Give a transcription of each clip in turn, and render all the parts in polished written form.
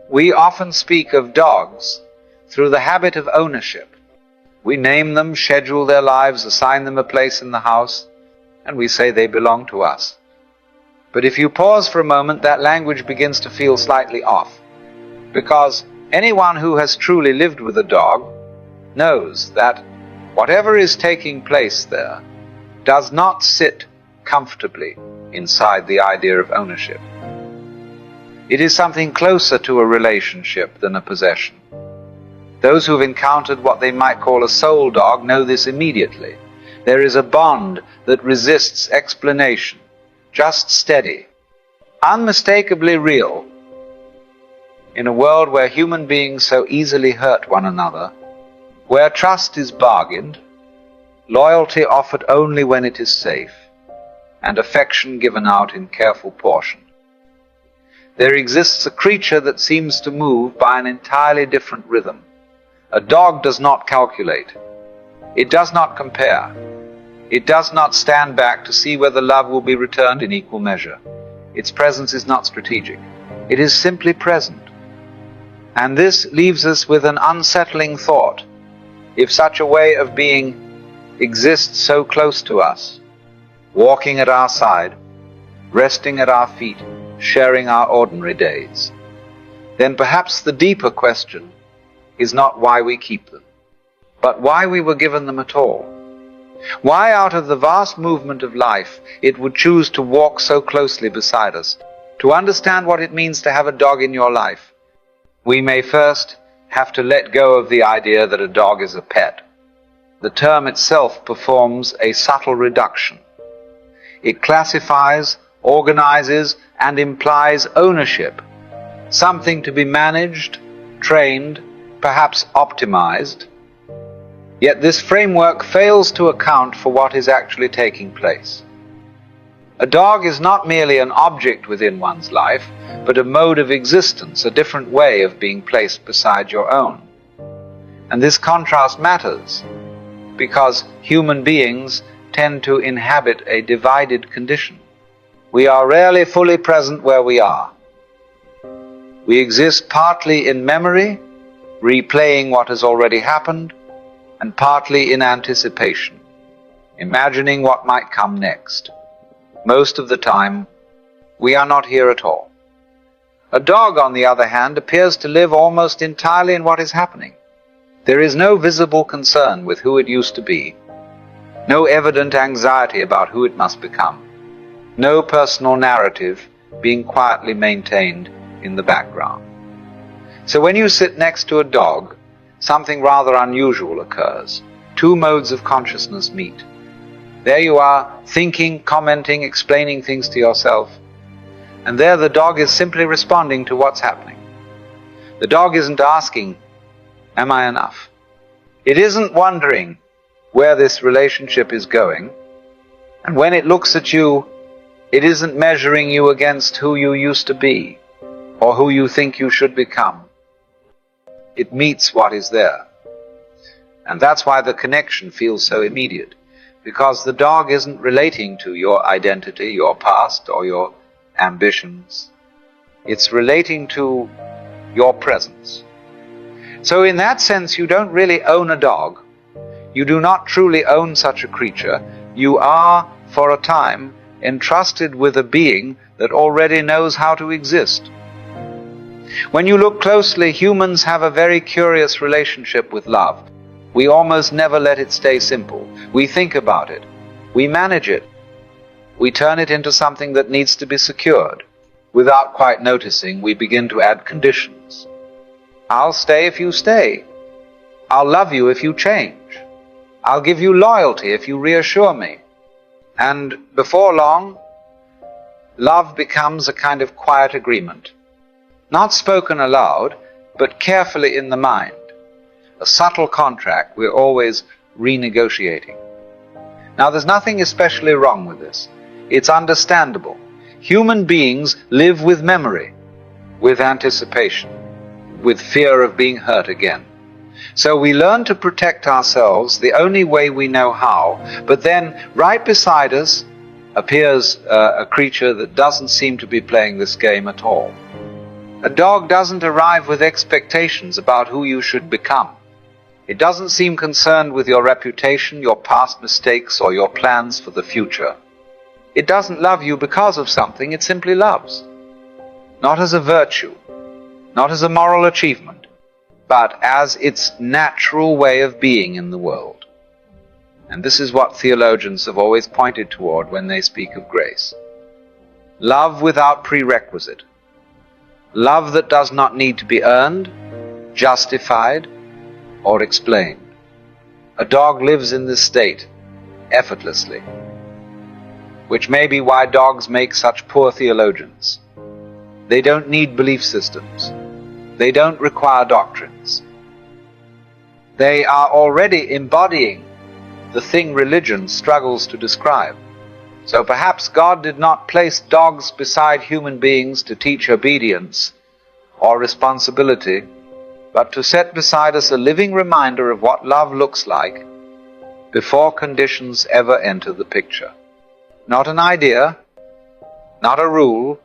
We often speak of dogs through the habit of ownership. We name them, schedule their lives, assign them a place in the house, and we say they belong to us. But if you pause for a moment, that language begins to feel slightly off, because anyone who has truly lived with a dog knows that whatever is taking place there does not sit comfortably inside the idea of ownership. It is something closer to a relationship than a possession. Those who have encountered what they might call a soul dog know this immediately. There is a bond that resists explanation, just steady, unmistakably real. In a world where human beings so easily hurt one another, where trust is bargained, loyalty offered only when it is safe, and affection given out in careful portion, there exists a creature that seems to move by an entirely different rhythm. A dog does not calculate. It does not compare. It does not stand back to see whether love will be returned in equal measure. Its presence is not strategic. It is simply present. And this leaves us with an unsettling thought. If such a way of being exists so close to us, walking at our side, resting at our feet, sharing our ordinary days, then perhaps the deeper question is not why we keep them, but why we were given them at all. Why out of the vast movement of life it would choose to walk so closely beside us. To understand what it means to have a dog in your life, we may first have to let go of the idea that a dog is a pet. The term itself performs a subtle reduction. It classifies, organizes, and implies ownership, something to be managed, trained, perhaps optimized. Yet this framework fails to account for what is actually taking place. A dog is not merely an object within one's life, but a mode of existence, a different way of being placed beside your own. And this contrast matters, because human beings tend to inhabit a divided condition. We are rarely fully present where we are. We exist partly in memory, replaying what has already happened, and partly in anticipation, imagining what might come next. Most of the time, we are not here at all. A dog, on the other hand, appears to live almost entirely in what is happening. There is no visible concern with who it used to be, no evident anxiety about who it must become, no personal narrative being quietly maintained in the background. So when you sit next to a dog, something rather unusual occurs. Two modes of consciousness meet. There you are, thinking, commenting, explaining things to yourself, and there the dog is simply responding to what's happening. The dog isn't asking, "Am I enough?" It isn't wondering where this relationship is going, and when it looks at you, it isn't measuring you against who you used to be or who you think you should become. It meets what is there. And that's why the connection feels so immediate, because the dog isn't relating to your identity, your past, or your ambitions. It's relating to your presence. So in that sense, you don't really own a dog. You do not truly own such a creature. You are, for a time, entrusted with a being that already knows how to exist. When you look closely, humans have a very curious relationship with love. We almost never let it stay simple. We think about it. We manage it. We turn it into something that needs to be secured. Without quite noticing, we begin to add conditions. I'll stay if you stay. I'll love you if you change. I'll give you loyalty if you reassure me. And before long, love becomes a kind of quiet agreement. Not spoken aloud, but carefully in the mind. A subtle contract we're always renegotiating. Now, there's nothing especially wrong with this. It's understandable. Human beings live with memory, with anticipation, with fear of being hurt again. So we learn to protect ourselves the only way we know how, but then right beside us appears a creature that doesn't seem to be playing this game at all. A dog doesn't arrive with expectations about who you should become. It doesn't seem concerned with your reputation, your past mistakes, or your plans for the future. It doesn't love you because of something it simply loves. Not as a virtue, not as a moral achievement, but as its natural way of being in the world. And this is what theologians have always pointed toward when they speak of grace. Love without prerequisite. Love that does not need to be earned, justified, or explained. A dog lives in this state effortlessly, which may be why dogs make such poor theologians. They don't need belief systems. They don't require doctrines. They are already embodying the thing religion struggles to describe. So perhaps God did not place dogs beside human beings to teach obedience or responsibility, but to set beside us a living reminder of what love looks like before conditions ever enter the picture. Not an idea, not a rule,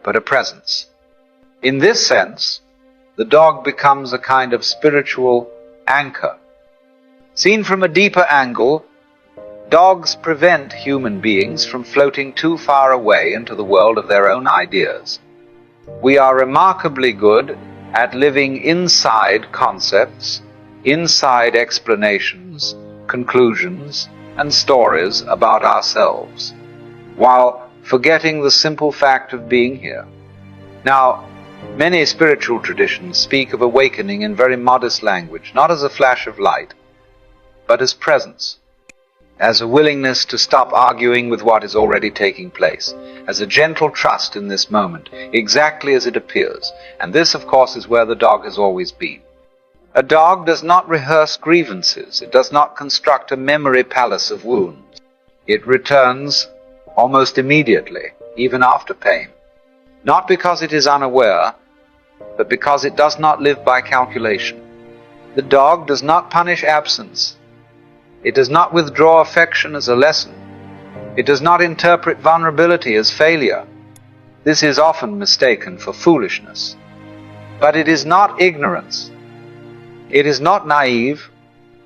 but a presence. In this sense, the dog becomes a kind of spiritual anchor. Seen from a deeper angle, dogs prevent human beings from floating too far away into the world of their own ideas. We are remarkably good at living inside concepts, inside explanations, conclusions, and stories about ourselves, while forgetting the simple fact of being here. Now, many spiritual traditions speak of awakening in very modest language, not as a flash of light, but as presence, as a willingness to stop arguing with what is already taking place, as a gentle trust in this moment, exactly as it appears. And this, of course, is where the dog has always been. A dog does not rehearse grievances. It does not construct a memory palace of wounds. It returns almost immediately, even after pain. Not because it is unaware, but because it does not live by calculation. The dog does not punish absence. It does not withdraw affection as a lesson. It does not interpret vulnerability as failure. This is often mistaken for foolishness. But it is not ignorance. It is not naive.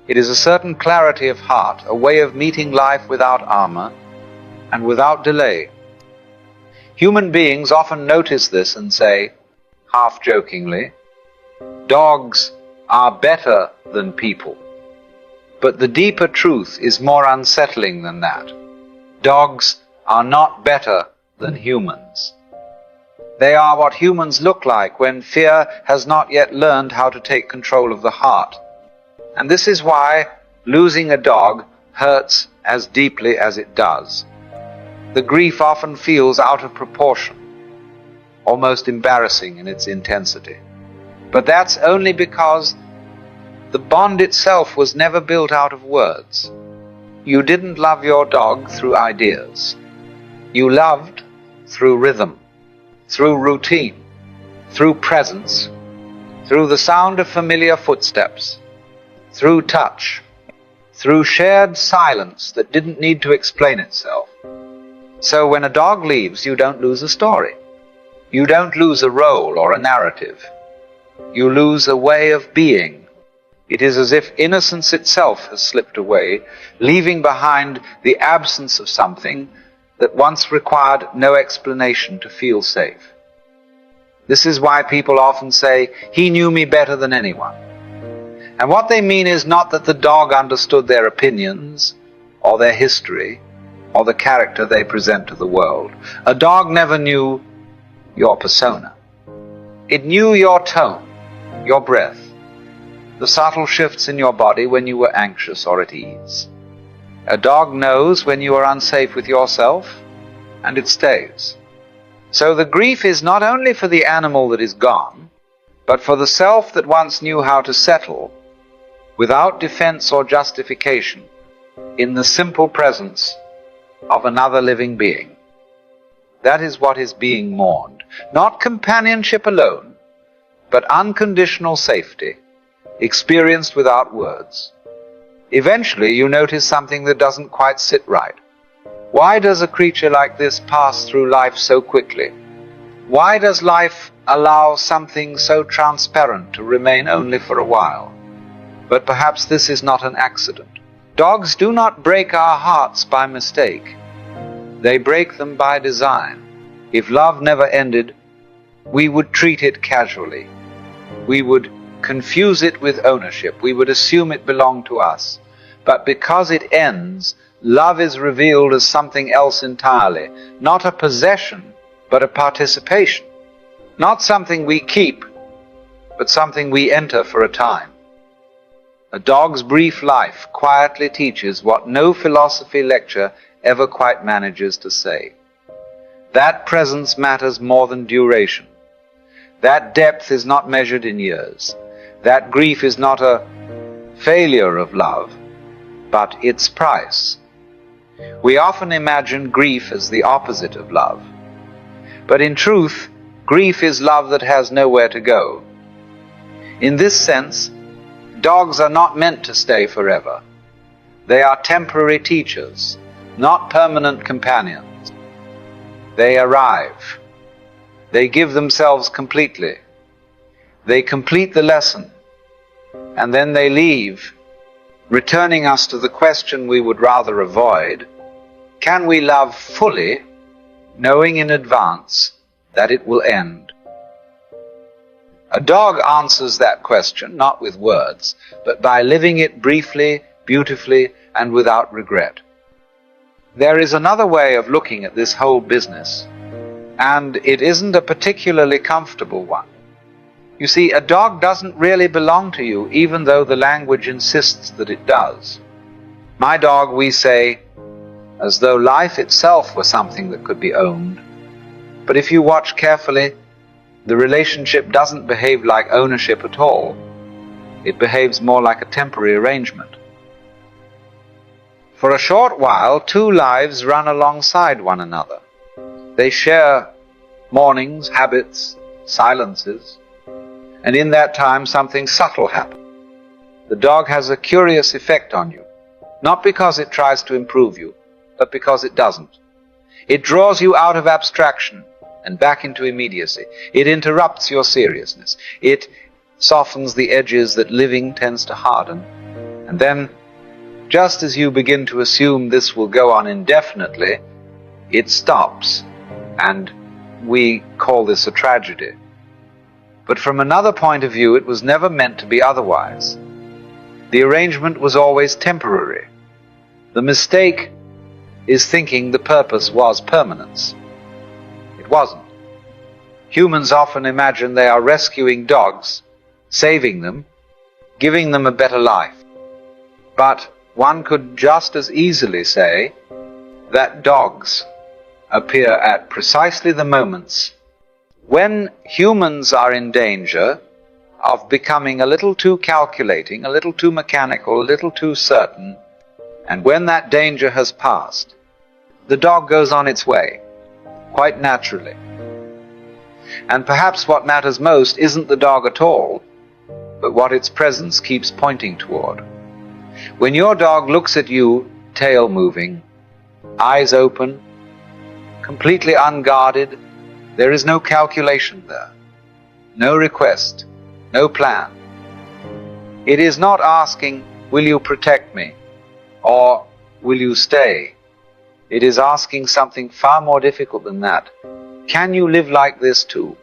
It is a certain clarity of heart, a way of meeting life without armor and without delay. Human beings often notice this and say, half-jokingly, dogs are better than people. But the deeper truth is more unsettling than that. Dogs are not better than humans. They are what humans look like when fear has not yet learned how to take control of the heart. And this is why losing a dog hurts as deeply as it does. The grief often feels out of proportion, almost embarrassing in its intensity. But that's only because the bond itself was never built out of words. You didn't love your dog through ideas. You loved through rhythm, through routine, through presence, through the sound of familiar footsteps, through touch, through shared silence that didn't need to explain itself. So when a dog leaves, you don't lose a story. You don't lose a role or a narrative. You lose a way of being. It is as if innocence itself has slipped away, leaving behind the absence of something that once required no explanation to feel safe. This is why people often say, "He knew me better than anyone." And what they mean is not that the dog understood their opinions, or their history, or the character they present to the world. A dog never knew your persona. It knew your tone, your breath, the subtle shifts in your body when you were anxious or at ease. A dog knows when you are unsafe with yourself, and it stays. So the grief is not only for the animal that is gone, but for the self that once knew how to settle, without defense or justification, in the simple presence of another living being. That is what is being mourned. Not companionship alone, but unconditional safety, experienced without words. Eventually you notice something that doesn't quite sit right. Why does a creature like this pass through life so quickly? Why does life allow something so transparent to remain only for a while? But perhaps this is not an accident. Dogs do not break our hearts by mistake. They break them by design. If love never ended, we would treat it casually. We would confuse it with ownership. We would assume it belonged to us. But because it ends, love is revealed as something else entirely, not a possession, but a participation. Not something we keep, but something we enter for a time. A dog's brief life quietly teaches what no philosophy lecture ever quite manages to say. That presence matters more than duration. That depth is not measured in years. That grief is not a failure of love, but its price. We often imagine grief as the opposite of love. But in truth, grief is love that has nowhere to go. In this sense, dogs are not meant to stay forever. They are temporary teachers, not permanent companions. They arrive. They give themselves completely. They complete the lesson, and then they leave, returning us to the question we would rather avoid: can we love fully, knowing in advance that it will end? A dog answers that question not with words, but by living it briefly, beautifully, and without regret. There is another way of looking at this whole business, and it isn't a particularly comfortable one. You see, a dog doesn't really belong to you, even though the language insists that it does. My dog, we say, as though life itself were something that could be owned. But if you watch carefully, the relationship doesn't behave like ownership at all. It behaves more like a temporary arrangement. For a short while, two lives run alongside one another. They share mornings, habits, silences, and in that time something subtle happens. The dog has a curious effect on you, not because it tries to improve you, but because it doesn't. It draws you out of abstraction and back into immediacy. It interrupts your seriousness. It softens the edges that living tends to harden. And then, just as you begin to assume this will go on indefinitely, it stops, and we call this a tragedy. But from another point of view, it was never meant to be otherwise. The arrangement was always temporary. The mistake is thinking the purpose was permanence. It wasn't. Humans often imagine they are rescuing dogs, saving them, giving them a better life. But one could just as easily say that dogs appear at precisely the moments when humans are in danger of becoming a little too calculating, a little too mechanical, a little too certain, and when that danger has passed, the dog goes on its way, quite naturally. And perhaps what matters most isn't the dog at all, but what its presence keeps pointing toward. When your dog looks at you, tail moving, eyes open, completely unguarded, there is no calculation there, no request, no plan. It is not asking, will you protect me, or will you stay? It is asking something far more difficult than that. Can you live like this too?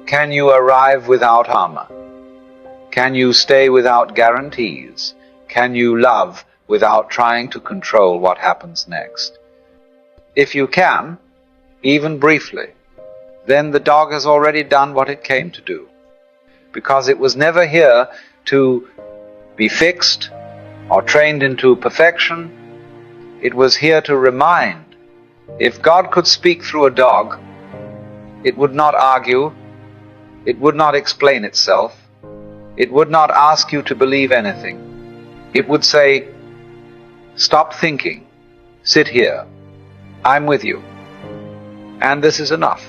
Can you arrive without armor? Can you stay without guarantees? Can you love without trying to control what happens next? If you can, even briefly, then the dog has already done what it came to do, because it was never here to be fixed or trained into perfection. It was here to remind. If God could speak through a dog, it would not argue, it would not explain itself, it would not ask you to believe anything. It would say, stop thinking, sit here, I'm with you. And this is enough.